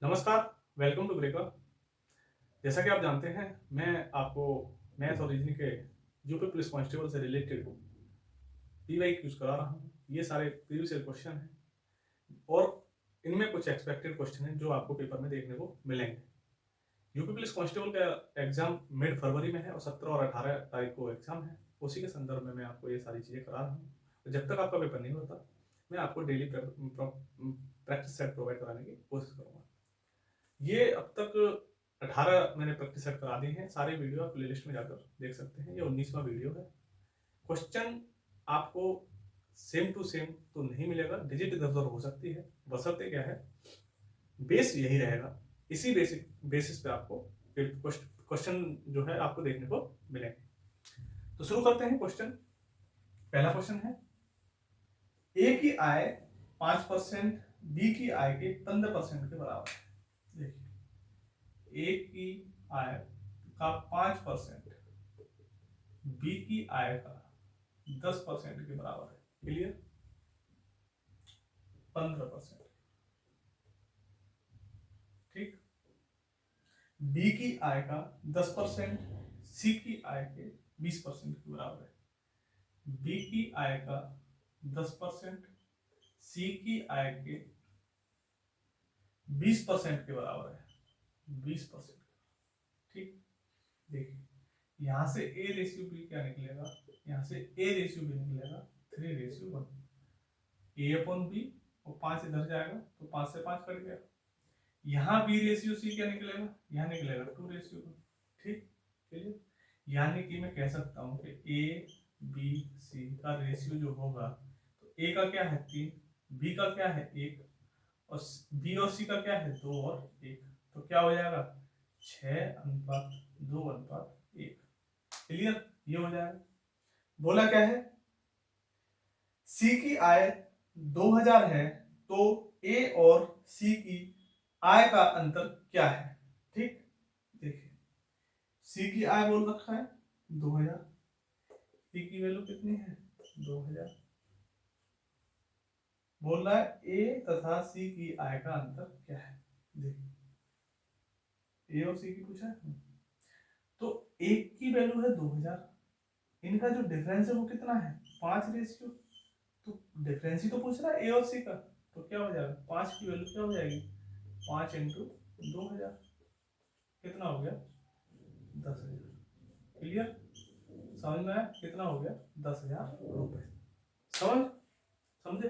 नमस्कार, welcome to breaker. जैसा कि आप जानते हैं, मैं आपको मैथ और रीजनिंग के यूपी पुलिस कांस्टेबल से रिलेटेड पीवाई क्यूज करा रहा हूँ। ये सारे प्रीवियस ईयर क्वेश्चन हैं और इनमें कुछ एक्सपेक्टेड क्वेश्चन हैं जो आपको पेपर में देखने को मिलेंगे। यूपी पुलिस कांस्टेबल का एग्जाम मिड फरवरी में है और 17 और 18 तारीख को एग्जाम है। उसी के संदर्भ में मैं आपको ये सारी चीज़ें करा रहा हूँ। तो जब तक आपका पेपर नहीं होता, मैं आपको डेली प्रैक्टिस सेट प्रोवाइड कराने की कोशिश करूँगा। ये अब तक 18 मैंने प्रैक्टिस सेट करा दी हैं। सारे वीडियो आप प्लेलिस्ट में जाकर देख सकते हैं। ये 19वां वीडियो है। क्वेश्चन आपको सेम टू सेम तो नहीं मिलेगा, डिजिट इधर उधर हो सकती है, बशर्ते क्या है, बेस यही रहेगा। इसी बेसिस पे आपको क्वेश्चन जो है आपको देखने को मिलेंगे। तो शुरू करते हैं क्वेश्चन। पहला क्वेश्चन है, ए की आय 5%, बी की आय के 15% के बराबर है। देखिए, ए की आय का 5%, बी की आय का 10% के बराबर है। क्लियर? 15%। ठीक। बी की आय का 10% सी की आय के 20% के बराबर है। बी की आय का 10% सी की आय के 20% के बराबर है। 20%। ठीक। देखिए, यहां से ए रेशियो बी क्या निकलेगा, यहां से ए रेशियो बी निकलेगा 3:1। ए अपॉन बी, और 5 इधर जाएगा तो 5 से 5 कट गया। यहाँ बी रेशियो सी क्या निकलेगा, यहाँ निकलेगा 2:1। ठीक। चलिए, यानी कि मैं कह सकता हूँ कि ए बी सी का रेशियो जो होगा, तो ए का क्या है 3, बी का क्या है 1, और बी और सी का क्या है 2 और 1। तो क्या हो जाएगा 6:2:1। क्लियर? ये हो जाएगा। बोला क्या है, सी की आय 2000 है, तो ए और सी की आय का अंतर क्या है। ठीक। देखिए, सी की आय बोल रखा है 2000, सी की वैल्यू कितनी है 2000। बोल रहा है ए तथा सी की आय का अंतर क्या है। देखिए, ए और सी की पूछा है, तो एक की वैल्यू है 2000, इनका जो डिफरेंस है वो कितना है 5:, तो डिफरेंस ही तो पूछ रहा है ए और सी का। तो क्या हो जाएगा, 5 की वैल्यू क्या हो जाएगी, 5 इंटू 2000, कितना हो गया 10,000। क्लियर? समझ में आया कितना हो गया 10,000 रुपए। समझे?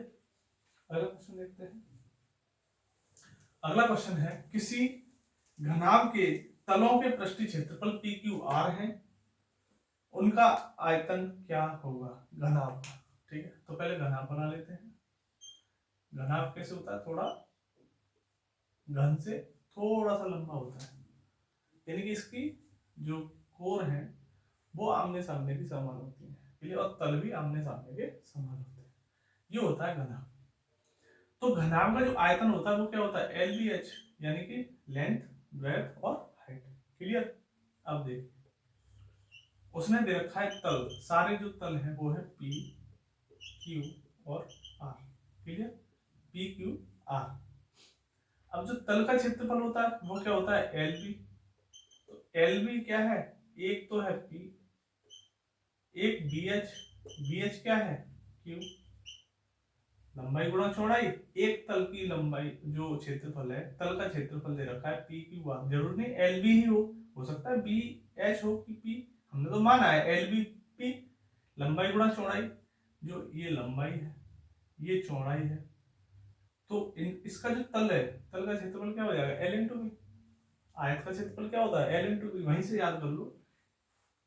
अगला क्वेश्चन देखते हैं। अगला क्वेश्चन है, किसी घनाभ के तलों के पृष्ठीय क्षेत्रफल पी क्यू आर है, उनका आयतन क्या होगा घनाभ का। ठीक है, तो पहले घनाभ बना लेते हैं। घनाभ कैसे होता है, थोड़ा घन से थोड़ा सा लंबा होता है, यानी कि इसकी जो कोर है वो आमने सामने की समान होती है, और तल भी आमने सामने के समान होते हैं। ये होता है घनाभ। तो घनाभ का जो आयतन होता है वो क्या होता है, एल बी एच, यानी कि लेंथ, ब्रेथ और हाइट। क्लियर? अब देख, उसने दे रखा है तल, सारे जो तल हैं वो है पी क्यू और R. Clear? P Q R. अब जो तल का क्षेत्रफल होता है वो क्या होता है, एल बी। तो एल बी क्या है, एक तो है पी, एक बी एच, बी एच क्या है क्यू, लंबाई गुणा चौड़ाई, एक तल की लंबाई जो क्षेत्रफल है, तल का क्षेत्रफल दे रखा है पी क्यू आर। जरूर नहीं एल बी ही हो सकता है बी एच हो कि पी, हमने तो माना है एल बी पी। लंबाई गुणा चौड़ाई, जो ये लंबाई है ये चौड़ाई है, तो इसका जो तल है, तल का क्षेत्रफल क्या हो जाएगा एल इंटू बी। आयत का क्षेत्रफल क्या होता है एल इंटू बी, वहीं से याद कर लो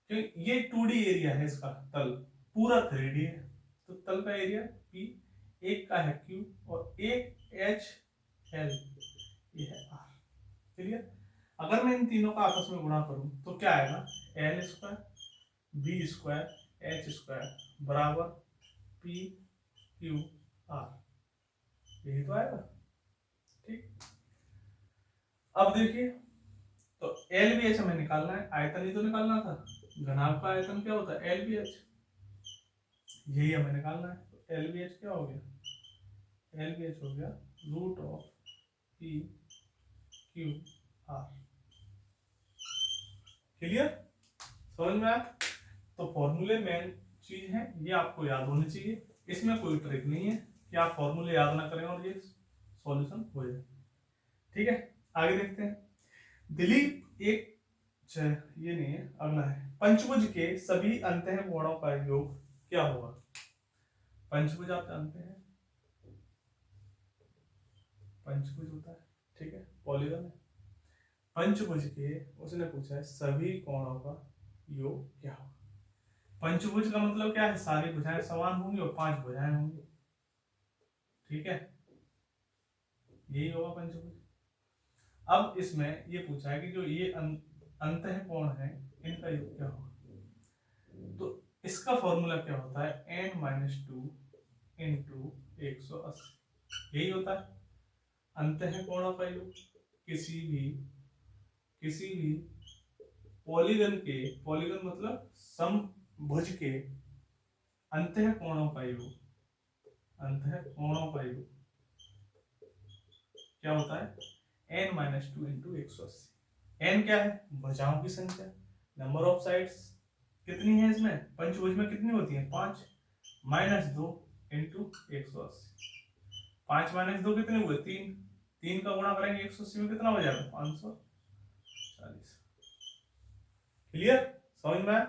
कि ये 2D एरिया है, इसका तल पूरा 3D है, तो तल का एरिया पी, एक का है क्यू और एक एच एल, ये है आर। क्लियर? अगर मैं इन तीनों का आपस में गुणा करूं तो क्या आएगा, L square B square H square बराबर पी क्यू आर, यही तो आएगा। ठीक। अब देखिए, तो एल बी एच हमें निकालना है, आयतन ही तो निकालना था। घनाभ का आयतन क्या होता है एल बी एच, यही हमें निकालना है। तो एल बी एच क्या हो गया, एल बी एच हो गया root of P Q R. Clear, समझ में आया? तो फॉर्मूले मेन चीज है, ये आपको याद होनी चाहिए। इसमें कोई ट्रिक नहीं है कि आप फॉर्मूले याद ना करें और ये सॉल्यूशन हो जाए। ठीक है, आगे देखते हैं। दिलीप एक ये नहीं है, अगला है पंचभुज के सभी अंतः कोणों का योग क्या होगा? पंचभुज आप जानते हैं, पंचभुज होता है, ठीक है, पॉलीगन है। पंचभुज के उसने पूछा है सभी कोणों का योग क्या होगा? पंचभुज का मतलब क्या है? सारी भुजाएं समान होंगी और 5 भुजाएं होंगी, ठीक है, यही होगा पंचभुज। अब इसमें ये पूछा है कि जो ये अंतः कोण है इनका योग क्या होगा? तो इसका फॉर्मूला क्या होता है? n-2 इंटू 180, यही होता है अंतः कोणों का योग। किसी भी पॉलीगन के, पॉलीगन मतलब समभुज के अंतः कोणों का योग, अंतः कोणों का योग क्या होता है? n-2 into 180। n क्या है? भुजाओं की संख्या, नंबर ऑफ साइड्स कितनी है इसमें? पंचभुज में कितनी होती है? 5 -2 इंटू 180। 5 - 2 कितने हुए? 3। 3 का गुणा करेंगे 180 में, कितना हो जाएगा? 540। क्लियर, समझ में आया?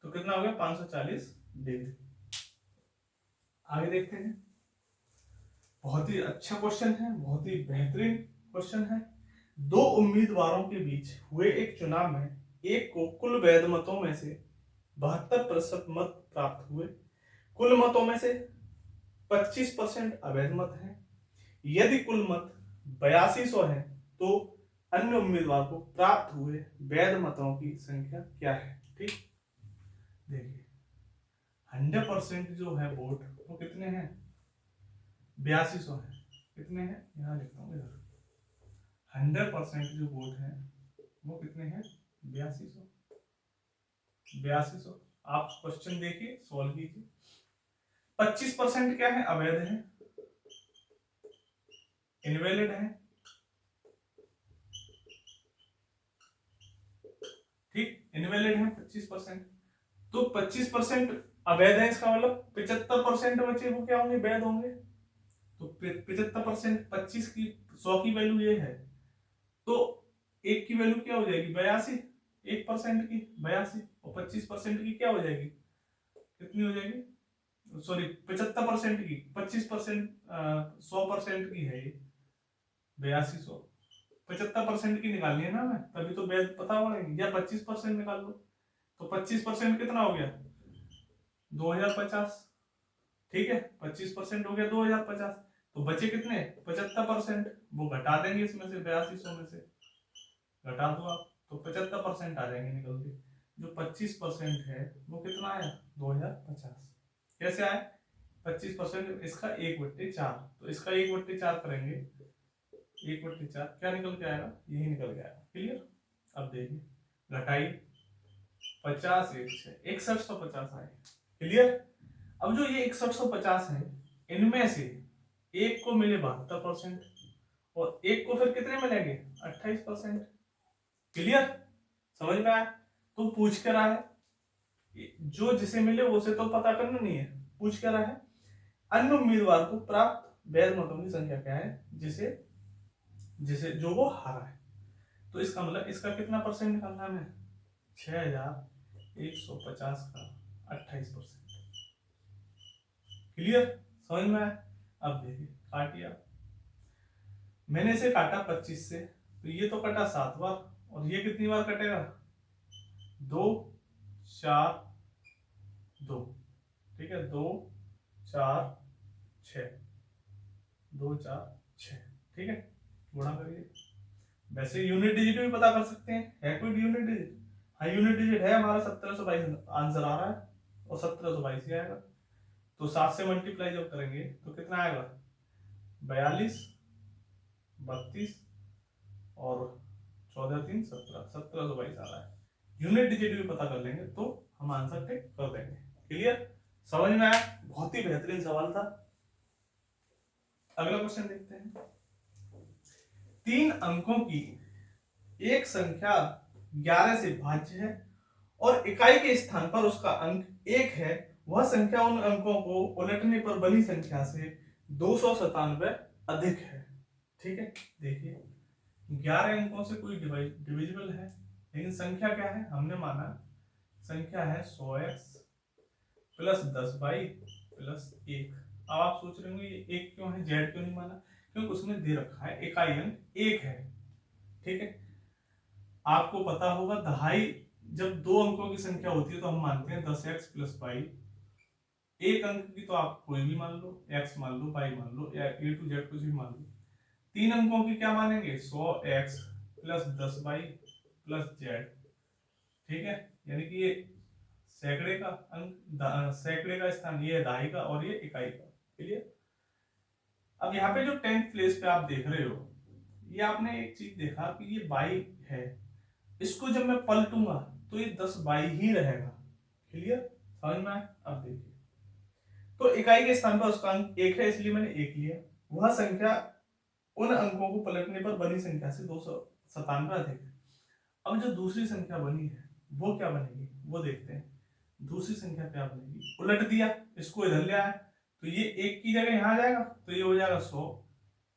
तो कितना हो गया? 540 डिग्री। आगे देखते हैं, बहुत ही अच्छा क्वेश्चन है, बहुत ही बेहतरीन क्वेश्चन है। 2 उम्मीदवारों के बीच हुए एक चुनाव में एक को कुल वैध मतों में से 72% मत प्राप्त हुए। कुल मतों में से 25% अवैध मत हैं। यदि कुल मत 8200 है तो अन्य उम्मीदवार को प्राप्त हुए वैध मतों की संख्या क्या है? ठीक, देखिए 100% जो है वोट वो कितने हैं? 8200 है। कितने हैं? यहाँ लिखता हूँ इधर। 100% जो वोट है वो कितने हैं? 8200। 8200। आप क्वेश्चन देखिए, सॉल्व कीजिए। 25% क्या है? अवैध है, इनवैलिड है, ठीक, इनवैलिड है 25%। तो 25% अवैध है, इसका मतलब 75% बचे वो क्या होंगे? वैध होंगे। तो 75%, 25 की 100 की वैल्यू ये है, तो एक की वैल्यू क्या हो जाएगी? 82। 1% की 82 और 25% की क्या हो जाएगी? कितनी हो जाएगी? सॉरी, 75% की 25%, 100% की है ये 8200। 75% की निकालनी है ना हमें, तभी तो वैध पता पड़ेगी। या 25% निकाल लो, तो 25% कितना हो गया? 2050, ठीक है, 25% हो गया 2050। तो बचे कितने? 75%, वो घटा देंगे इसमें से, 8200 में से घटा दो आप, तो 75% आ जाएंगे निकल के। जो 25% है वो कितना आया? 2050। कैसे आया? 25% इसका 1/4, तो इसका 1/4 करेंगे, 1/4 क्या निकल के आएगा? यही निकल के आएगा। क्लियर, अब देखिए घटाइए, 50 1 6 6150 आए। क्लियर, अब जो ये 6150 है इनमें से एक को मिले 72% और एक को फिर कितने मिलेंगे? 28%। क्लियर, समझ में आया? तो पूछ कर रहा है, जो जिसे मिले उसे तो पता करना नहीं है, पूछ कर रहा है अन्य उम्मीदवार को प्राप्त वैध मतों की संख्या क्या है जिसे जिसे जो वो हारा है। तो इसका मतलब इसका कितना परसेंट निकालना है? 6150 का 28%। क्लियर, समझ में आया? अब देखिए काटिए आप, मैंने इसे काटा 25 से, तो ये तो कटा 7 बार और ये कितनी बार कटेगा? 2 4 2, ठीक है, 2 4 6, 2 4 6, ठीक है, गुणा करिए। वैसे यूनिट डिजिट भी पता कर सकते हैं, है कोई यूनिट डिजिट? हाँ यूनिट डिजिट है हमारा, 1722 आंसर आ रहा है और 1722 ही आएगा। तो 7 से मल्टीप्लाई जब करेंगे तो कितना आएगा? 42 32 और 14 3 17, 1722 आ रहा है। यूनिट डिजिट भी पता कर लेंगे तो हम आंसर टिक कर देंगे। क्लियर, समझ में आया? बहुत ही बेहतरीन सवाल था। अगला क्वेश्चन देखते हैं। 3 अंकों की एक संख्या 11 से भाज्य है और इकाई के स्थान पर उसका अंक 1 है, वह संख्या उन अंकों को उलटने पर बनी संख्या से 297 अधिक है। ठीक है, देखिए 11 अंकों से कोई डिविजिबल है, लेकिन संख्या क्या है, हमने माना संख्या है 100x प्लस 10y प्लस 1। अब आप सोच रहे होंगे ये 1 क्यों है, z क्यों नहीं माना, क्योंकि उसमें दे रखा है इकाई अंक 1 है। ठीक है, आपको पता होगा दहाई जब दो अंकों की संख्या होती है तो हम मानते हैं 10x प्लस वाई। एक अंक की तो आप कोई भी मान लो, x मान लो, y मान लो, या a to z कुछ भी मान लो। तीन अंकों की क्या मानेंगे, 100x plus 10y plus z। ठीक है, यानी कि ये सैकड़े का अंक, सैकड़े का स्थान ये है दहाई का और ये इकाई का। क्लियर। अब यहाँ पे जो 10th प्लेस पे आप देख रहे हो, ये आपने एक चीज देखा कि ये बाई है, इसको जब मैं पलटूंगा तो ये 10 बाई ही रहेगा। क्लियर, समझ में आया। अब देखिए, तो इकाई के स्थान पर उसका अंक 1 है, इसलिए मैंने 1 लिया। वह संख्या उन अंकों को पलटने पर बनी संख्या से 297 अधिक है। अब जो दूसरी संख्या बनी है वो क्या बनेगी, वो देखते हैं। दूसरी संख्या क्या बनेगी, उलट दिया, इसको इधर ले आया तो ये 1 की जगह यहाँ आ जाएगा, तो ये हो जाएगा 100।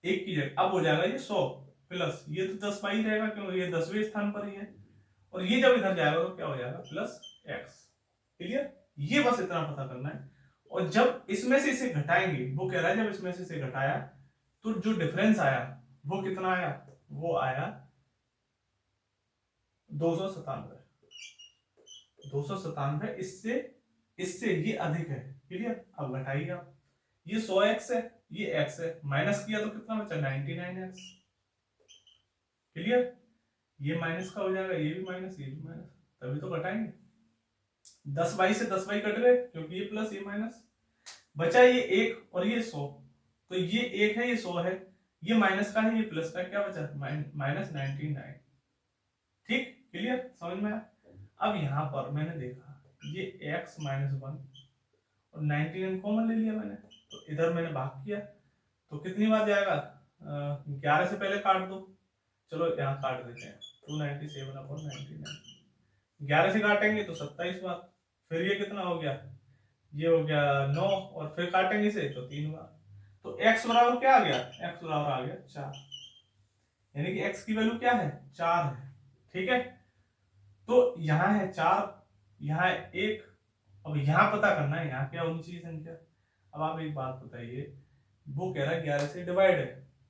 1 की जगह अब हो जाएगा ये 100 प्लस ये तो 10 बाई रहेगा क्योंकि ये 10वें स्थान पर ही है, और ये जब इधर जाएगा तो क्या हो जाएगा, प्लस x। क्लियर, ये बस इतना पता करना है। और जब इसमें से इसे घटाएंगे, वो कह रहा है जब इसमें से इसे घटाया तो जो डिफरेंस आया वो कितना आया, वो आया 297। 297 इससे इससे ये अधिक है। क्लियर, अब घटाइए आप, ये 100x है, ये x है, माइनस किया तो कितना बचा, 99x। क्लियर, ये माइनस का हो जाएगा, ये भी माइनस, ये भी माइनस, तभी तो घटाएंगे। 10 बाई से 10 बाई कट गए क्योंकि ये प्लस ये माइनस, बचा ये 1 और ये 100, तो ये 1 है, ये 100 है, ये माइनस का है, ये प्लस का, क्या बचा, माइनस 99। ठीक, क्लियर, समझ में आया। अब यहाँ पर मैंने देखा ये x माइनस 1 और 99 कॉमन ले लिया मैंने, तो इधर मैंने भाग किया तो कितनी बार जाएगा, 11 से पहले काट दो, चलो यहाँ काट देते हैं, 297 अपॉन 99। 11 से काटेंगे तो 27 बार, फिर ये कितना हो गया, ये हो गया 9, और फिर काटेंगे इसे तो 3 बार, तो x बराबर क्या आ गया, x बराबर आ गया 4, यानी कि x की वैल्यू क्या है, 4 है। ठीक है, तो यहाँ है 4, यहाँ है 1, अब यहाँ पता करना है यहाँ क्या होनी चाहिए संख्या। अब आप एक बात बताइए, वो कह रहा है 11 से डिवाइड है,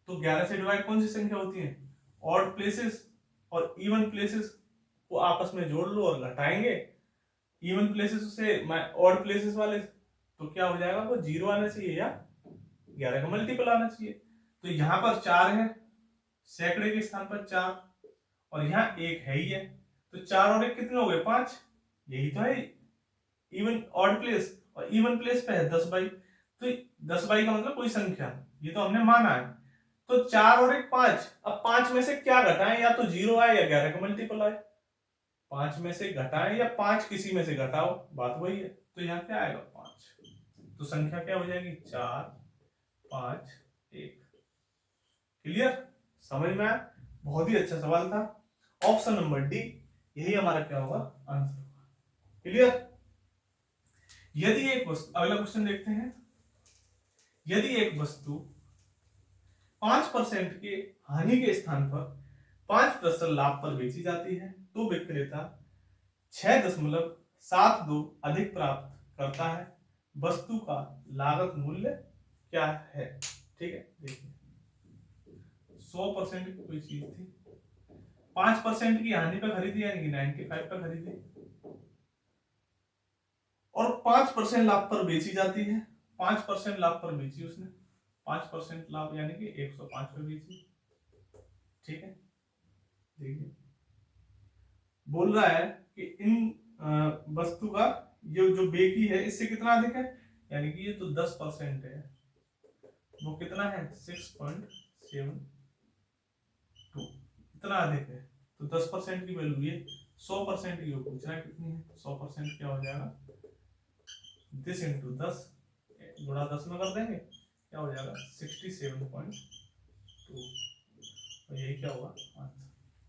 तो 11 से डिवाइड कौन सी संख्या होती है, ऑड प्लेसेस और इवन प्लेसेस को आपस में जोड़ लो और घटाएंगे, इवन प्लेसेस से ऑड प्लेसेस वाले, तो क्या हो जाएगा, वो 0 आना चाहिए या 11 का मल्टीपल आना चाहिए। तो यहाँ पर 4 है, सैकड़े के स्थान पर 4, और यहाँ 1 है ही है, तो 4 और 1 कितने हो गए, 5, यही तो है इवन ऑड प्लेस, और इवन प्लेस पे है 10 बाई, तो 10 बाई का मतलब कोई संख्या, ये तो हमने माना है। तो 4 और 1 5, अब 5 में से क्या घटाएं, या तो 0 आए या 11 का मल्टीपल आए, 5 में से घटाएं या 5 किसी में से घटाओ, बात वही है। तो यहाँ क्या आएगा, 5, तो संख्या क्या हो जाएगी, 4 5 1। क्लियर, समझ में आया, बहुत ही अच्छा सवाल था। ऑप्शन नंबर डी यही हमारा क्या होगा, आंसर होगा। क्लियर, यदि एक वस्तु, अगला क्वेश्चन देखते हैं, यदि एक वस्तु 5% के हानि के स्थान पर 5% लाभ पर बेची जाती है तो विक्रेता 6.72 अधिक प्राप्त करता है, वस्तु का लागत मूल्य क्या है। ठीक है, देखिए 100% की कोई चीज थी, 5% की हानि पर खरीदी यानी कि 95 पर खरीदी, और 5% लाभ पर बेची जाती है, 5% लाभ पर बेची उसने, 5% लाभ यानी कि 105 पर बेची। ठीक है, देखिए बोल रहा है कि इन वस्तु का ये जो बेकी है इससे कितना अधिक है, यानी कि ये तो 10% है, वो कितना है 6.72, इतना अधिक है, तो 10% की वैल्यू ये 100% की पूछ रहा है कितनी है, 100% क्या हो जाएगा, दिस इंटू 10 गुणा 10 में कर देंगे, क्या हो जाएगा 67.2, तो यही क्या होगा आंसर।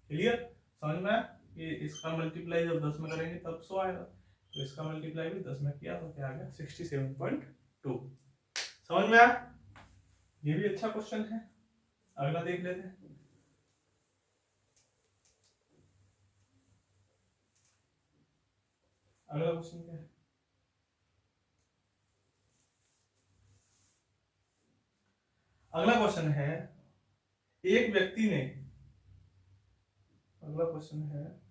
क्लियर, समझ में आया? ये इसका मल्टीप्लाई जब 10 में करेंगे तब 100 आएगा, तो इसका मल्टीप्लाई भी 10 में किया तो क्या आ गया 67.2। समझ में आया? ये भी अच्छा क्वेश्चन है। अगला देख लेते हैं। अगला क्वेश्चन क्या है? अगला क्वेश्चन है एक व्यक्ति ने, अगला क्वेश्चन है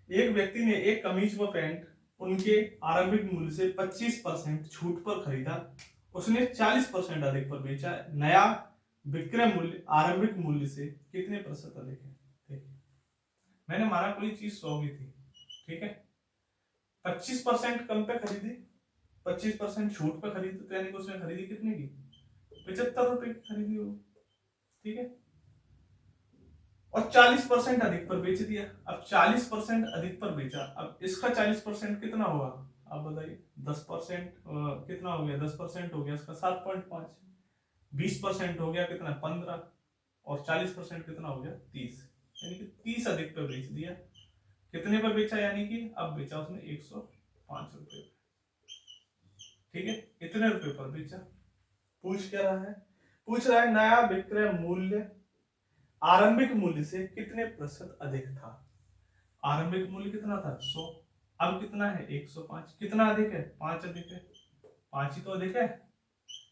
एक व्यक्ति ने एक कमीज व पैंट उनके आरंभिक मूल्य से 25% छूट पर खरीदा, उसने 40% अधिक पर बेचा, नया विक्रय मूल्य आरंभिक मूल्य से कितने प्रतिशत अधिक है? देखिए, मैंने माना कोई चीज 100 की थी, ठीक है, 25% कम पे खरीदी, 25% छूट पे खरीदी, तो यानी कि उसने खरीदी कितने की? 75 रुपए की खरीदी हो, ठीक है, और 40% अधिक पर बेच दिया। अब 40% अधिक पर बेचा, अब इसका 40% कितना होगा? आप बताइए, 10% कितना हो गया? 10% हो गया इसका 7.5, 20% हो गया कितना? 15, और 40% कितना हो गया? 30, यानी कि 30 अधिक पर बेच दिया। कितने पर बेचा? यानी कि अब बेचा उसने 105 रुपए, ठीक है, इतने रुपए पर बेचा। पूछ क्या रहा है? पूछ रहा है नया विक्रय मूल्य आरंभिक मूल्य से कितने प्रतिशत अधिक था। आरंभिक मूल्य कितना था? 100, अब कितना है? 105। कितना अधिक है? 5 अधिक है, 5 ही तो अधिक है।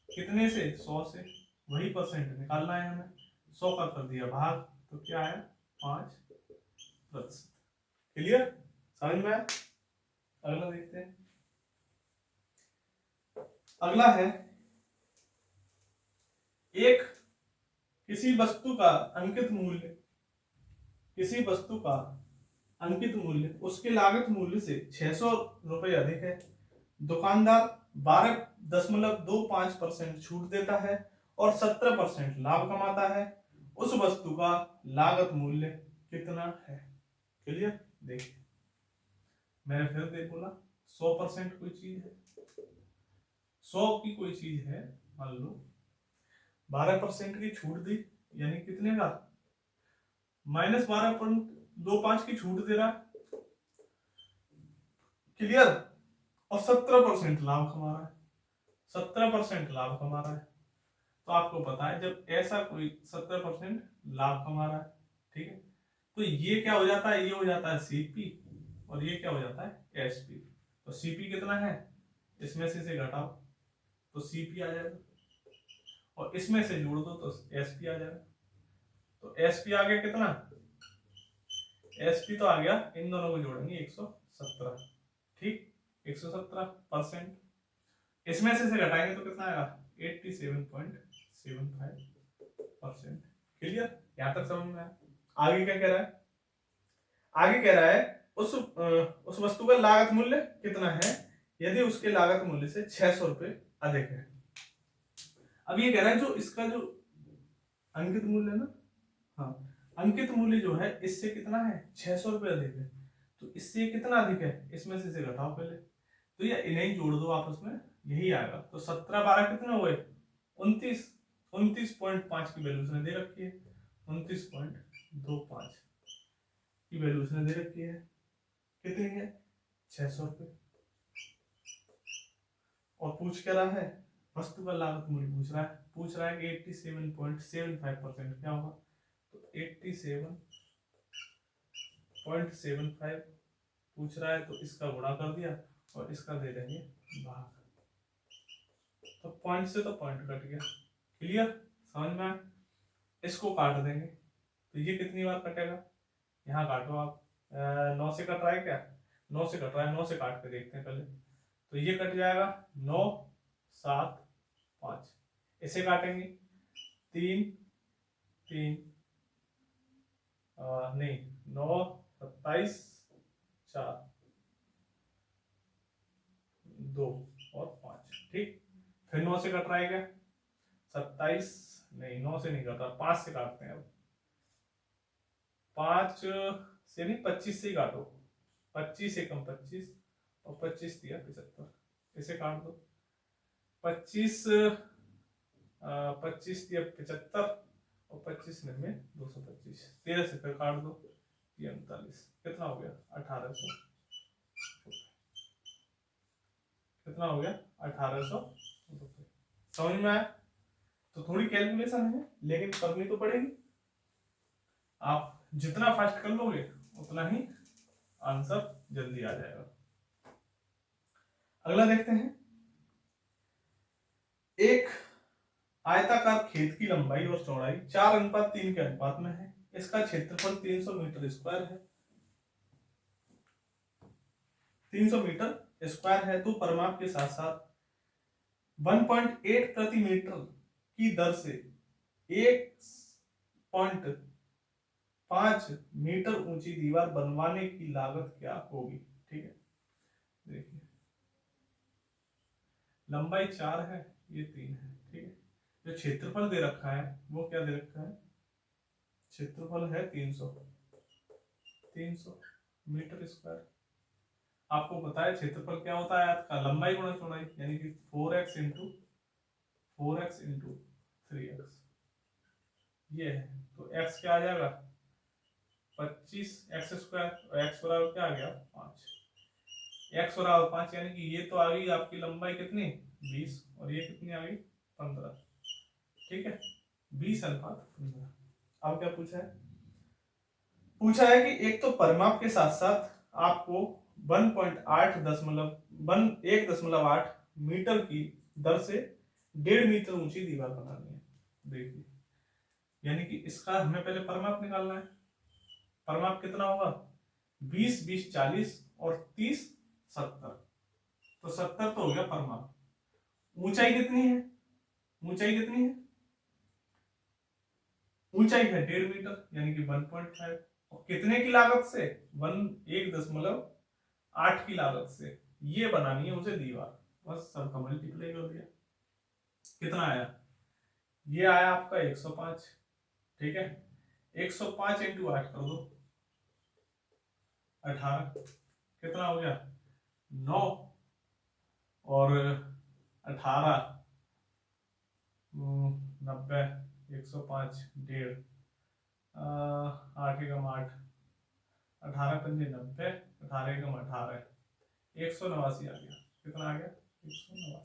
कितने से? 100 से, वही परसेंट निकालना है हमें। 100 का कर दिया भाग, तो क्या आया? 5%। क्लियर, समझ में आया? अगला देखते हैं। अगला है एक किसी वस्तु का अंकित मूल्य, किसी वस्तु का अंकित मूल्य उसके लागत मूल्य से 600 रुपए अधिक है, दुकानदार 12.25% छूट देता है और 17% लाभ कमाता है, उस वस्तु का लागत मूल्य कितना है? क्लियर, देखिए, मैंने फिर देख बोला 100% कोई चीज है, 100 की कोई चीज है, मान लो 12% की छूट दी, यानी कितने का? -12.25 की छूट दे रहा, क्लियर, और 17% लाभ कमा रहा है, 17% लाभ कमा रहा है। तो आपको पता है जब ऐसा कोई 17% लाभ कमा रहा है, ठीक है, तो ये क्या हो जाता है? ये हो जाता है सीपी, और ये क्या हो जाता है? एसपी। तो सीपी कितना है? इसमें से घटाओ तो सीपी आ जाएगा, और इसमें से जोड़ दो तो एसपी आ जाएगा। तो एसपी आ गया कितना? एसपी तो आ गया, इन दोनों को जोड़ेंगे 117, ठीक, 117%। इसमें से घटाएंगे तो कितना आएगा? 87.75%। क्लियर, यहां तक समझ में आया? आगे क्या कह रहा है? आगे कह रहा है उस वस्तु का लागत मूल्य कितना है यदि उसके लागत मूल्य से 600 रुपए अधिक है। अब ये कह रहा है जो इसका जो अंकित मूल्य है ना, हाँ, अंकित मूल्य जो है इससे कितना है? 600 रुपए अधिक है, तो इससे कितना अधिक है? इसमें से घटाओ पहले, तो ये इन्हें जोड़ दो आपस में, यही आएगा। तो 17 12 कितने हुए? 29, 29.5 की वैल्यू उसने दे रखी है, 29.25 की वैल्यू उसने दे रखी है, कितनी है? 600 रुपए। और पूछ क्या रहा है? वस्तु का लागत मूल्य पूछ रहा है कि 87.75% क्या होगा? तो 87.75 पूछ रहा है, तो इसका गुणा कर दिया और इसका दे देंगे भाग, तो पॉइंट से तो पॉइंट कट गया। क्लियर, समझ में आया? इसको काट देंगे, तो ये कितनी बार कटेगा? यहाँ काटो आप, 9 से कट रहा है क्या? 9 से कट रहा है, 9 से काट के देखते हैं पहले, तो ये कट जाएगा 9 7 5, इसे काटेंगे 3 3, नहीं 9 27 4 2 और 5, ठीक, फिर 9 से कट रहा है क्या? 27, नहीं 9 से नहीं कट रहा, 5 से काटते हैं अब, 5 से नहीं 25 से ही काटो, 25 से कम 25 और 25 दिया 75, इसे काट दो, 25 25 दिया 75 और 25 में 225, 13 से फिर काट दो, ये 39, कितना हो गया 1800, कितना हो गया 1800 रुपये। समझ में आया? तो थोड़ी कैलकुलेशन है लेकिन करनी तो पड़ेगी। आप जितना फास्ट कर लोगे उतना ही आंसर जल्दी आ जाएगा। अगला देखते हैं, एक आयताकार खेत की लंबाई और चौड़ाई 4:3 के अनुपात में है। इसका क्षेत्रफल 300 मीटर स्क्वायर है, 300 मीटर स्क्वायर है। तो परिमाप के साथ साथ 1.8 प्रति मीटर की दर से 1.5 मीटर ऊंची दीवार बनवाने की लागत क्या होगी? ठीक है, देखिए लंबाई 4 है, ये 3 है, ठीक है। जो क्षेत्रफल दे रखा है वो क्या दे रखा है? क्षेत्रफल है 300 मीटर स्क्वायर। आपको पता है क्षेत्रफल क्या होता है आयत का? लंबाई गुणा चौड़ाई, यानी कि 4x इंटू 3x, ये है। तो x क्या आ जाएगा 25x स्क्वायर, और x बराबर क्या आ गया 5, x बराबर 5, यानी कि ये तो आ गई आपकी लंबाई कितनी 20 और ये कितनी आ गई 15, ठीक है 20:15। अब क्या पूछा है? पूछा है कि एक तो परिमाप के साथ साथ आपको 1.8 मीटर की दर से 1.5 मीटर ऊंची दीवार बनानी है। देखिए, यानी कि इसका हमें पहले परिमाप निकालना है। परिमाप कितना होगा 20 20 40 और 30 70, तो 70 तो हो गया परिमाप। ऊंचाई कितनी है? ऊंचाई कितनी है? ऊंचाई है 1.5 मीटर, यानी कि 1.5। और कितने की लागत से? 1.8 की लागत से ये बनानी है उसे दीवार। बस सबका मल्टीप्लाई कर दिया, कितना आया? ये आया आपका 105, ठीक है। 105 इंटू 8 कर दो 18, कितना हो गया 9 और 18 90, 105 1.5, 8 एकम 8, 18 पंजे 90, 18 एकम 18, 189 आ गया। कितना आ गया 189।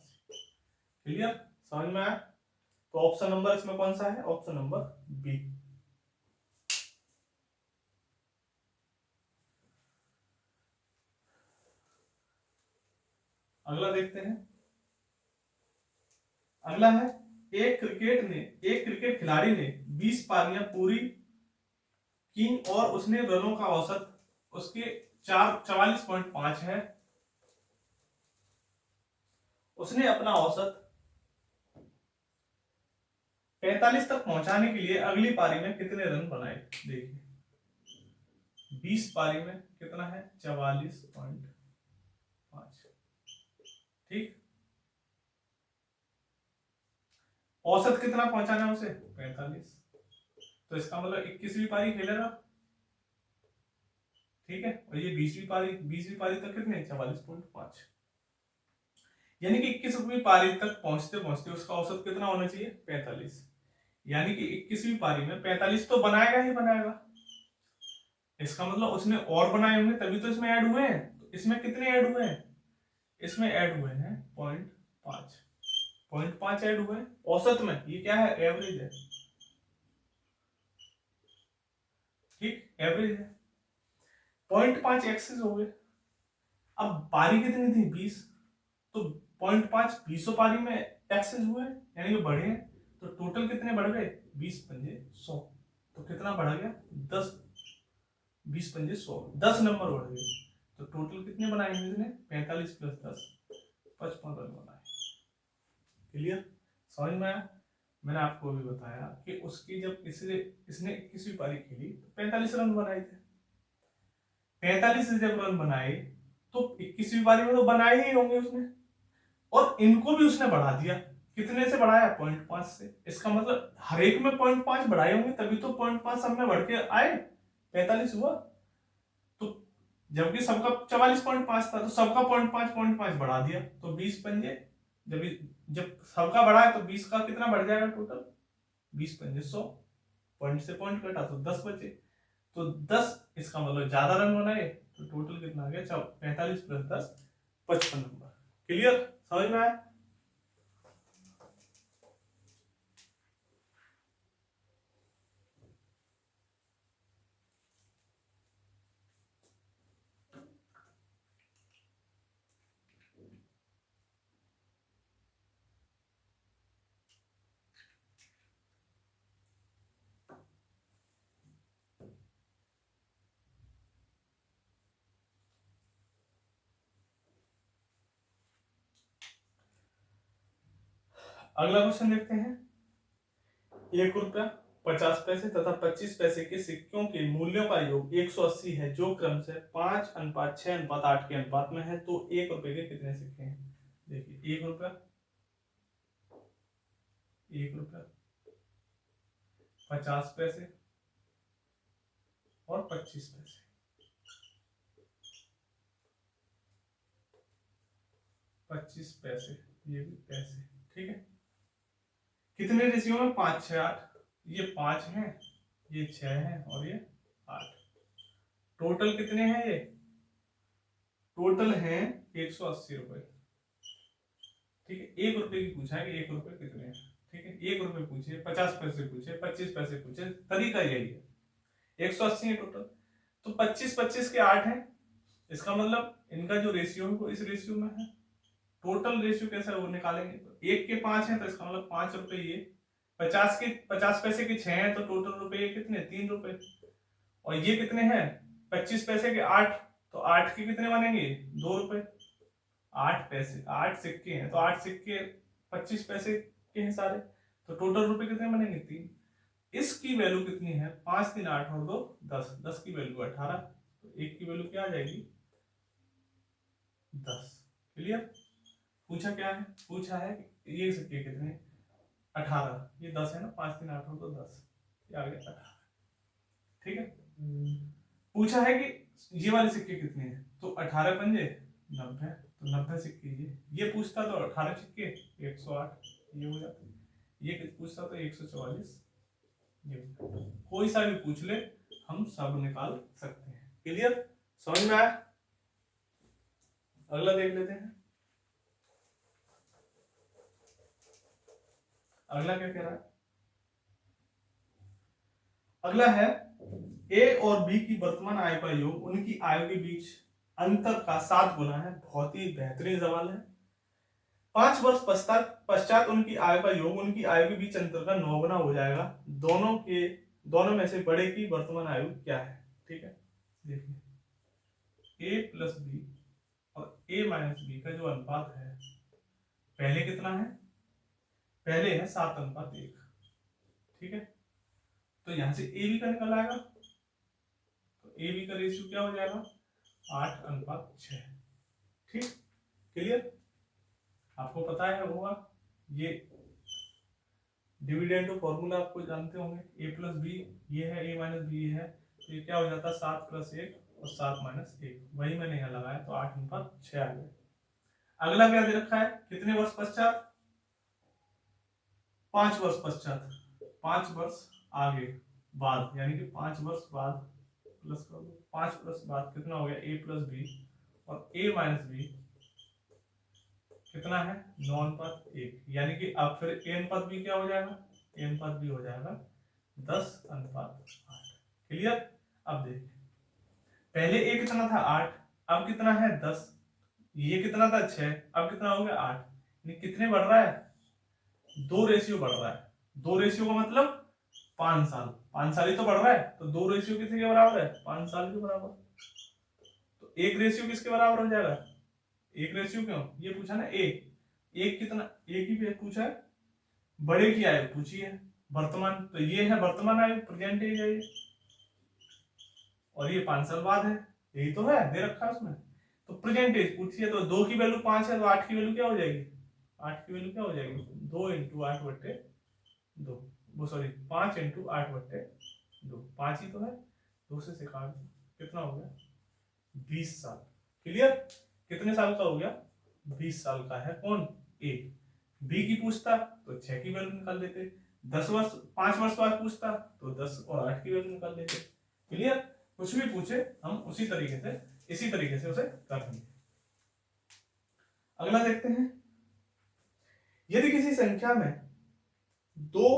क्लियर? समझ में आया? तो ऑप्शन नंबर इसमें कौन सा है? Option number B. अगला देखते हैं। अगला है, एक क्रिकेट खिलाड़ी ने 20 पारियां पूरी की और उसने रनों का औसत उसके 44.5 है। उसने अपना औसत 45 तक पहुंचाने के लिए अगली पारी में कितने रन बनाए? देखिए 20 पारी में कितना है 44.5, ठीक। औसत कितना पहुंचाना है उसे 45, तो इसका मतलब 21वीं पारी खेलेगा, ठीक है। और ये 20वीं पारी तक कितने 44.5, यानी कि 21वीं पारी तक पहुंचते पहुंचते उसका औसत कितना होना चाहिए 45, यानी कि 21वीं पारी में 45 तो बनाएगा ही बनाएगा। इसका मतलब उसने और बनाए होंगे तभी तो इसमें ऐड हुए हैं। तो इसमें कितने ऐड हुए हैं? इसमें ऐड हुए हैं 0.5 ऐड हुए हैं औसत में। ये क्या है? एवरेज है, ठीक, एवरेज है। 0.5 एक्सेस हो गए। अब पारी कितनी थी 20, तो 0.5 20 पारी में एक्सेस हुए यानी कि बढ़े हैं। तो टोटल कितने बढ़ गए 20 पंजे 100, तो कितना बढ़ गया 10, 20 पंजे 100, 10 नंबर बढ़ गए। तो टोटल कितने बनाए इसने 45 प्लस 10 55 रन बनाए। क्लियर? समझ में आया? मैंने आपको अभी बताया कि उसकी जब इसने 21वीं पारी खेली तो 45 रन बनाए थे। 45 से जब रन बनाए तो 21वीं पारी में तो बनाए ही होंगे उसने, और इनको भी उसने बढ़ा दिया। कितने से बढ़ाया 0.5 से। इसका मतलब हर एक में 0.5 बढ़ाए होंगे तभी तो 0.5 सब में बढ़ के आए 45 हुआ। तो जबकि सबका 44.5 था तो सबका 0.5 बढ़ा दिया, तो 20 पंजे जब जब सबका बढ़ा है तो 20 का कितना बढ़ जाएगा टोटल, 20 पंजे 100, पॉइंट से पॉइंट कटा तो 10 बचे, तो 10 इसका मतलब ज्यादा रन बनाए, तो टोटल कितना आ गया 45 प्लस 10 55 नंबर। क्लियर, समझ में आया? अगला क्वेश्चन देखते हैं। 1 रुपया 50 पैसे तथा 25 पैसे के सिक्कों के मूल्यों का योग 180 है, जो क्रम से 5:6:8 के अनुपात में है, तो 1 रुपए के कितने सिक्के हैं? देखिए 1 रुपया, 1 रुपया, 50 पैसे और 25 पैसे। 25 पैसे, ये भी पैसे, ठीक है। कितने रेशियो में? 5:6:8। ये 5 है, ये 6 है और ये 8। टोटल कितने हैं ये? टोटल है 180 रुपए। ठीक है, 1 रुपए की पूछा है कि 1 रुपए कितने हैं। ठीक है, 1 रुपए पूछे, 50 पैसे पूछे, 25 पैसे पूछे, तरीका यही है। 180 है टोटल, तो 25 के 8 है, इसका मतलब इनका जो रेशियो है वो इस रेशियो में है। टोटल रेशियो कैसे वो निकालेंगे? तो 1 के 5 है, तो इसका मतलब 5 रुपए ये। 50 पैसे के 6 हैं, तो टोटल रुपए कितने? 3 रुपए। और ये कितने हैं? 25 पैसे के 8, तो 8 के कितने बनेंगे? 2 रुपए। 8 पैसे, 8 सिक्के हैं, तो 8 सिक्के 25 पैसे के हैं सारे, तो टोटल रुपए कितने बनेंगे? 3। इसकी वैल्यू कितनी है? 5 3 8 और 2 10, 10 की वैल्यू 18, तो 1 की वैल्यू क्या आ जाएगी? 10। क्लियर? पूछा क्या है? पूछा है ये सिक्के कितने? 18, ये 10 है ना, 5 3 8 और 2 10, ये आ गया 18। ठीक है, पूछा है कि ये वाले सिक्के कितने हैं, तो 18 पंजे 90, तो 90 सिक्के ये पूछता तो 18 सिक्के 108, ये हो जाते। ये पूछता तो 144, ये कोई सा भी पूछ ले हम सब निकाल सकते हैं। क्लियर, समझ में आया? अगला देख लेते हैं। अगला क्या कह रहा है? अगला है ए और बी की वर्तमान आय का योग उनकी आयु के बीच अंतर का 7 गुना है। बहुत ही बेहतरीन सवाल है। 5 वर्ष पश्चात उनकी आयु का योग उनकी आयु के बीच अंतर का 9 गुना हो जाएगा। दोनों में से बड़े की वर्तमान आयु क्या है? ठीक है, देखिए ए प्लस बी और ए माइनस बी का जो अनुपात है, पहले कितना है? पहले है 7:1। ठीक है, तो यहां से ए बी का निकल आएगा, तो ए बी का रेशियो क्या हो जाएगा? 8:6। ठीक, क्लियर? आपको पता है होगा ये डिविडेंड फॉर्मूला, आपको जानते होंगे। ए प्लस बी ये है, ए माइनस बी है, तो ये क्या हो जाता है? 7 + 1 और 7 - 1, वही मैंने यहाँ लगाया, तो 8:6 आ गया। अगला क्या दे रखा है? कितने वर्ष पश्चात? 5 वर्ष पश्चात, 5 वर्ष आगे बाद, यानी कि 5 वर्ष बाद प्लस कर दो। 5 वर्ष बाद कितना हो गया? ए प्लस बी और ए माइनस बी कितना है? 9:1, यानी कि अब फिर ए अनुपात बी क्या हो जाएगा? ए अनुपात बी हो जाएगा 10:8। क्लियर? अब देखिए, पहले ए कितना था? 8, अब कितना है? 10। ये कितना था? 6, अब कितना हो गया? 8। कितने बढ़ रहा है? 2 रेशियो बढ़ रहा है। 2 रेशियो का मतलब 5 साल, 5 साल ही तो बढ़ रहा है, तो 2 रेशियो किसके बराबर है? 5 साल के बराबर। तो 1 रेशियो किसके बराबर हो जाएगा? 1 रेशियो क्यों? ये पूछा ना ए, एक कितना? एक ही पूछा है, बड़े की आयु पूछी है, वर्तमान, तो ये है वर्तमान आयु, प्रेजेंट एज है ये, और ये 5 साल बाद है, यही तो है दे रखा है उसमें। तो प्रेजेंट एज पूछी है, तो 2 की वैल्यू 5 है, तो 8 की वैल्यू क्या हो जाएगी? 8 की वैल्यू क्या हो जाएगी? 2 × 8/2, वो सॉरी 5 × 8/2, 5 ही तो है, 2 से काट दो, कितना हो गया? 20 साल। क्लियर? कितने साल का हो गया? 20 साल का है कौन? ए। बी की पूछता तो 6 की वैल्यू निकाल देते, 5 वर्ष बाद पूछता तो 10 और 8 की वैल्यू निकाल देते। क्लियर? कुछ भी पूछे हम उसी तरीके से इसी तरीके से उसे कर देंगे। अगला देखते हैं, यदि किसी संख्या में दो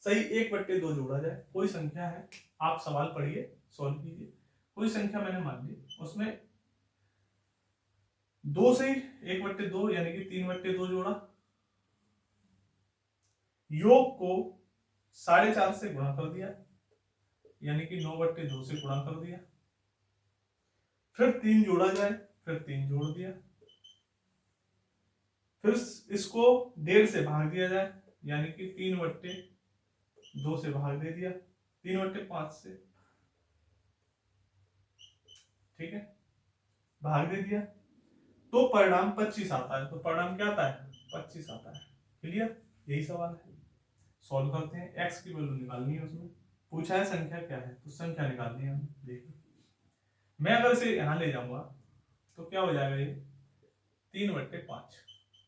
सही 1/2 जोड़ा जाए, कोई संख्या है, आप सवाल पढ़िए, सॉल्व कीजिए। कोई संख्या मैंने मान ली, उसमें 2 सही 1/2 यानी कि 3/2 जोड़ा, योग को 4.5 से गुणा कर दिया यानी कि 9/2 से गुणा कर दिया, फिर 3 जोड़ा जाए, फिर 3 जोड़ दिया, फिर इसको 1.5 से भाग दिया जाए यानी कि 3/2 से भाग दे दिया, 3/5 से, ठीक है, भाग दे दिया, तो परिणाम 25 आता है। तो परिणाम क्या आता है? 25 आता है। क्लियर? यही सवाल है, सॉल्व करते हैं। x की वैल्यू निकालनी है, उसमें पूछा है संख्या क्या है, तो संख्या निकालनी है हमें। देखिए, मैं अगर इसे यहां ले जाऊंगा तो क्या हो जाएगा, ये 3/5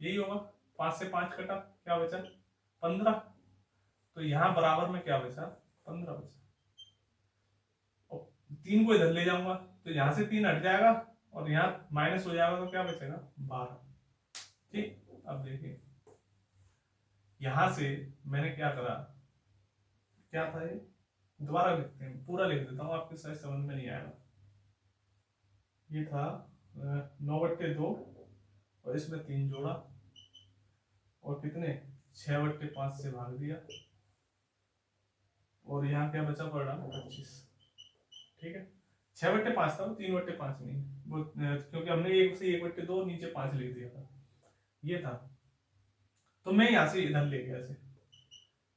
यही होगा। 5 से 5 कटा, क्या बचा? 15। तो यहाँ बराबर में क्या बचा? 15 बचा। और 3 को इधर ले जाऊंगा तो यहाँ से 3 हट जाएगा और यहाँ माइनस हो जाएगा, तो क्या बचेगा? 12। ठीक, अब देखिए, यहां से मैंने क्या करा, क्या था ये, दोबारा लिखते हैं, पूरा लिख देता हूँ, आपके शायद समझ में नहीं आएगा। ये था 9/2 और इसमें 3 जोड़ा और कितने 6/5 से भाग दिया और यहाँ क्या बचा? परिणाम 25। ठीक है, 6/5 था वो, 3/5 नहीं, वो क्योंकि हमने 1 से 1/2 नीचे 5 लिख दिया था, ये था। तो मैं यहाँ से इधर ले गया इसे,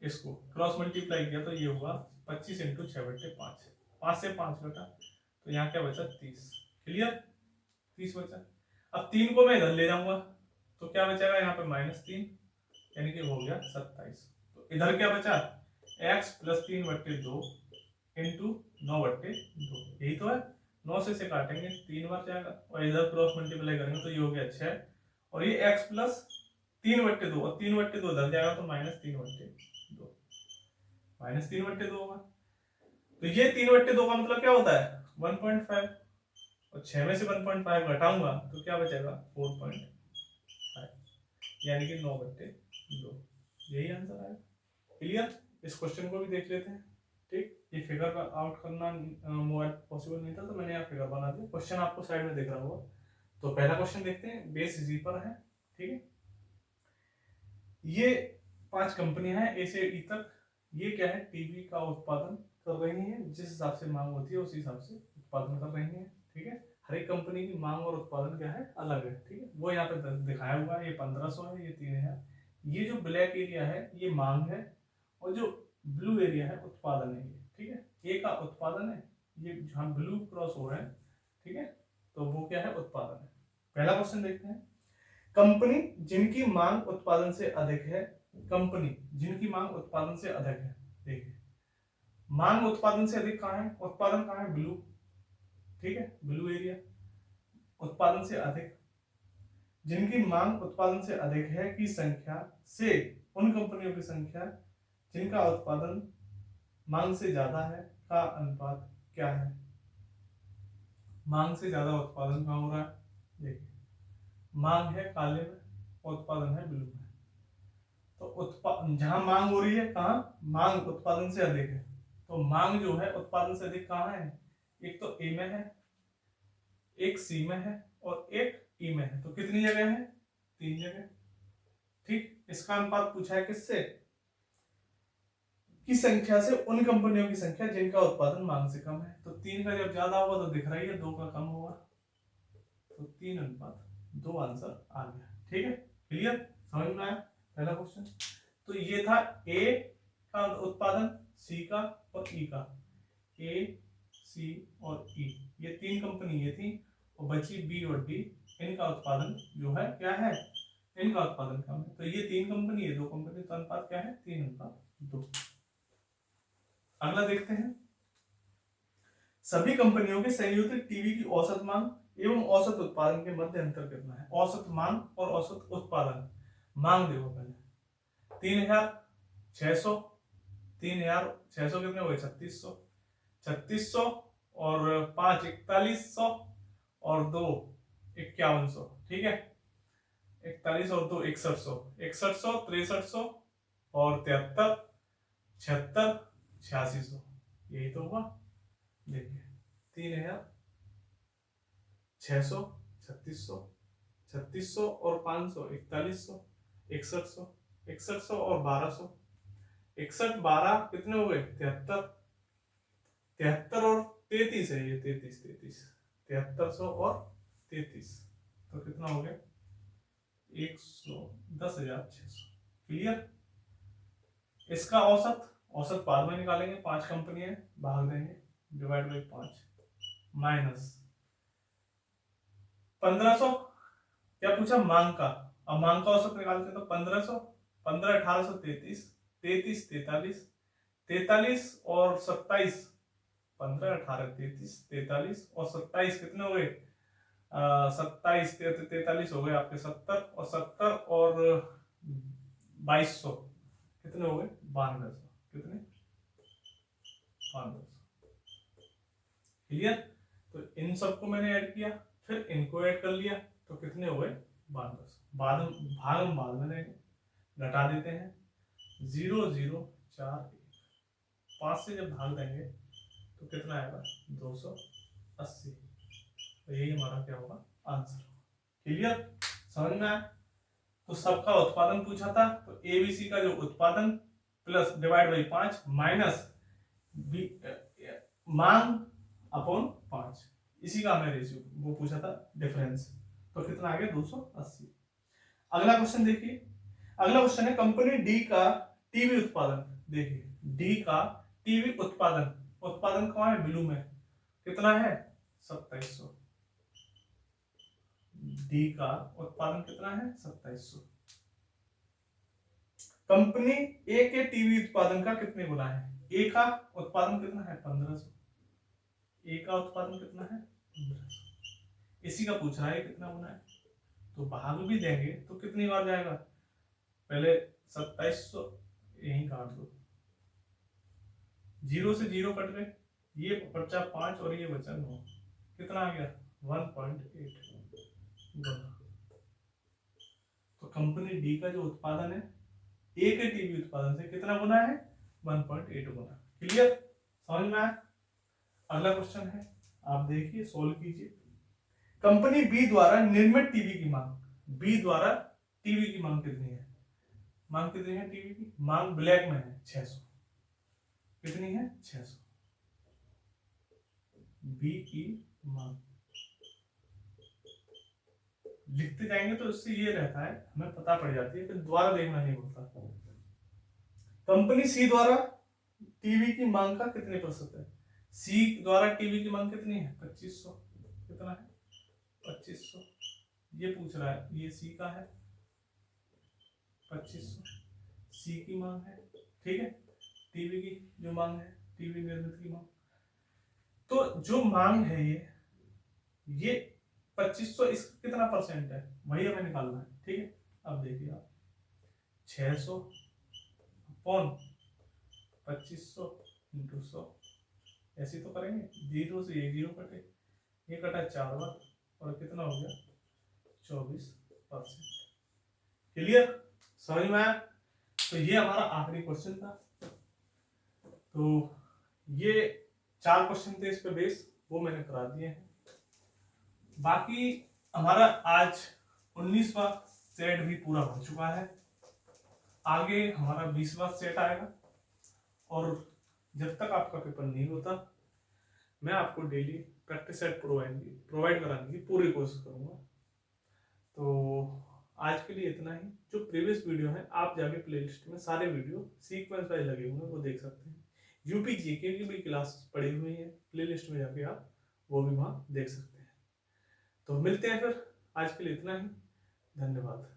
इसको क्रॉस मल्टीप्लाई किया तो ये हुआ 25 × 6/5, 5 से 5 घटा, तो यहाँ क्या बचा? 30। क्लियर? 30 बचा। अब 3 को मैं इधर ले जाऊंगा तो क्या बचेगा? यहाँ पे -3 यानी कि हो गया 27। तो इधर क्या बचा? x + 3/2 इंटू 9/2, यही तो है। 9 से काटेंगे 3 बार जाएगा और इधर क्रॉस मल्टीप्लाई करेंगे तो ये हो गया 6 और ये x + 3/2 और 3/2 इधर जाएगा तो -3/2, -3/2 होगा। तो ये 3/2 का मतलब क्या होता है? 1.5 और 6 में से 1.5 घटाऊंगा तो क्या बचेगा? 4.5 यानी कि 9/2। यही आंसर है। क्लियर? इस क्वेश्चन को भी देख लेते हैं। ठीक, ये फिगर आउट करना पॉसिबल नहीं था तो मैंने यहाँ फिगर बना दिया। क्वेश्चन आपको साइड में दिख रहा होगा। तो पहला क्वेश्चन देखते हैं, बेस जी पर है। ठीक है, ये 5 कंपनियां हैं ए से ई तक। ये क्या है? टीवी का उत्पादन कर रही हैं, जिस हिसाब से मांग होती है उस हिसाब से उत्पादन कर रही हैं। ठीक है, हर एक कंपनी की मांग और उत्पादन क्या है? अलग है। ठीक है, वो यहाँ पे दिखाया हुआ है। ये 1500 है, ये 3000। ये जो ब्लैक एरिया है ये मांग है और जो ब्लू एरिया है उत्पादन है। ठीक है, ए का उत्पादन है, ये जहाँ ब्लू क्रॉस हो रहा है, ठीक है, तो वो क्या है? उत्पादन है। पहला क्वेश्चन देखते हैं, कंपनी जिनकी मांग उत्पादन से अधिक है, कंपनी जिनकी मांग उत्पादन से अधिक है। देखिए, मांग उत्पादन से अधिक कहाँ है? उत्पादन कहाँ है? ब्लू। ठीक है, ब्लू एरिया, उत्पादन से अधिक। जिनकी मांग उत्पादन से अधिक है की संख्या से उन कंपनियों की संख्या जिनका उत्पादन मांग से ज्यादा है का अनुपात क्या है? मांग से ज्यादा उत्पादन कहाँ हो रहा है? देखिए, मांग है काले में, उत्पादन है ब्लू में। तो जहां मांग हो रही है, कहाँ? मांग उत्पादन से अधिक है, तो मांग जो है उत्पादन से अधिक कहाँ है? एक तो ए में है, एक सी में है और एक ई में है। तो कितनी जगह है? 3 जगह। ठीक, इसका अनुपात पूछा है किससे? की संख्या से उन कंपनियों की संख्या जिनका उत्पादन मांग से कम है। तो 3 का जब ज्यादा होगा तो दिख रही है, 2 का कम होगा, तो 3:2 आंसर आ गया। ठीक है, क्लियर? समझ में आया पहला क्वेश्चन? तो ये था ए का उत्पादन, सी का और ई का। ए, सी और ई, ये 3 कंपनी ये थी और बची बी और डी। इनका उत्पादन जो है क्या है? इनका उत्पादन कम है। तो ये 3 कंपनी है, 2 कंपनी, तो अनुपात क्या है? 3:2। अगला देखते हैं, सभी कंपनियों के संयुक्त टीवी की औसत मांग एवं औसत उत्पादन के मध्य अंतर कितना है? औसत मांग और औसत उत्पादन, मांग देखो पहले 3,600, 3,600 कितने हो गए 3600, 3600 और 5 4100 और 2 5100, ठीक है। 41 और 2 6100, 6100 6300 और 73 76 8600, यही तो हुआ। देखिए 3,600 3600 3600 और 500 4100 6100 6100 और 1200, 61 12 कितने हो गए 73, 73 और 33 है ये 33 33 7300 और 33, तो कितना हो गया 110,600। क्लियर। इसका औसत बाद में निकालेंगे, 5 कंपनी है, भाग देंगे, डिवाइड बाई 5 माइनस 1500, क्या पूछा मांग का। अब मांग का औसत निकालते हैं तो 1500 15 1833 33 43 43 और 27 15 18 33 43 और 27 कितने हो गए 27 43 हो गए आपके 70 और 70 और 2200 कितने हो गए 9200, कितने 9200। क्लियर। तो इन सबको मैंने ऐड किया, फिर इनको ऐड कर लिया, तो कितने हो गए 9200। बाद भाग हम बाद में देंगे, घटा देते हैं 0 0 4 1, 5 से जब भाग देंगे तो कितना आएगा 280, तो यही हमारा क्या होगा आंसर। क्लियर, समझ में आया। तो सबका उत्पादन पूछा था, तो एबीसी का जो उत्पादन प्लस डिवाइड बाई 5 माइनस मांग अपॉन 5, इसी का हमें रेशियो वो पूछा था डिफरेंस, तो कितना आ गया 280। अगला क्वेश्चन देखिए, अगला क्वेश्चन है कंपनी डी का टीवी उत्पादन। देखिए डी का टीवी उत्पादन, उत्पादन कौन है ब्लू में, कितना है 2700। डी का उत्पादन कितना है 2700। कंपनी ए के टीवी उत्पादन का कितने गुना है, ए का उत्पादन कितना है 1500, ए का उत्पादन कितना है 1500, इसी का पूछ रहा है कितना गुना है, तो भाग भी देंगे तो कितनी बार जाएगा, पहले 2700 यहीं काट दो, 0 से 0 कट गए, ये बचा 5 और ये बचा 9, कितना आ गया 1.8 गुना। तो कंपनी डी का जो उत्पादन है ए के टीवी उत्पादन से कितना गुना है 1.8 गुना। क्लियर, समझ में आया। अगला क्वेश्चन है, आप देखिए सोल्व कीजिए। कंपनी बी द्वारा निर्मित टीवी की मांग, बी द्वारा टीवी की मांग कितनी है, मांग कितनी है टीवी की, मांग ब्लैक में है 600, कितनी है 600, बी की मांग लिखते जाएंगे तो इससे ये रहता है हमें पता पड़ जाती है, फिर दोबारा देखना नहीं पड़ता। कंपनी सी द्वारा टीवी की मांग का कितने प्रतिशत है, सी द्वारा टीवी की मांग कितनी है 2500, कितना है 2500, ये पूछ रहा है, ये सी का है 2500, सी की मांग है, ठीक है, टीवी की जो मांग है, टीवी निर्मित की मांग, तो जो मांग है ये 2500, इसका कितना परसेंट है वही हमें निकालना है, ठीक है। अब देखिए आप 600 अपॉन 2500 इंटू 100, ऐसे तो करेंगे, 0 से ये 0 कटे, ये कटा 4 बार और कितना हो गया 24%। क्लियर, समझ में आया। तो ये हमारा आखिरी क्वेश्चन था, तो ये 4 क्वेश्चन थे इस पे बेस, वो मैंने करा दिए हैं। बाकी हमारा आज 19वां सेट भी पूरा हो चुका है, आगे हमारा 20वां सेट आएगा, और जब तक आपका पेपर नहीं होता मैं आपको डेली प्रैक्टिस सेट प्रोवाइड कराने की पूरी कोशिश करूंगा। तो आज के लिए इतना ही। जो प्रीवियस वीडियो है आप जाके प्लेलिस्ट में सारे वीडियो सीक्वेंस वाइज लगे हुए हैं वो देख सकते हैं, यूपी जीके की भी क्लास पड़ी हुई है, प्लेलिस्ट में जाके आप वो भी वहाँ देख सकते हैं। तो मिलते हैं फिर, आज के लिए इतना ही, धन्यवाद।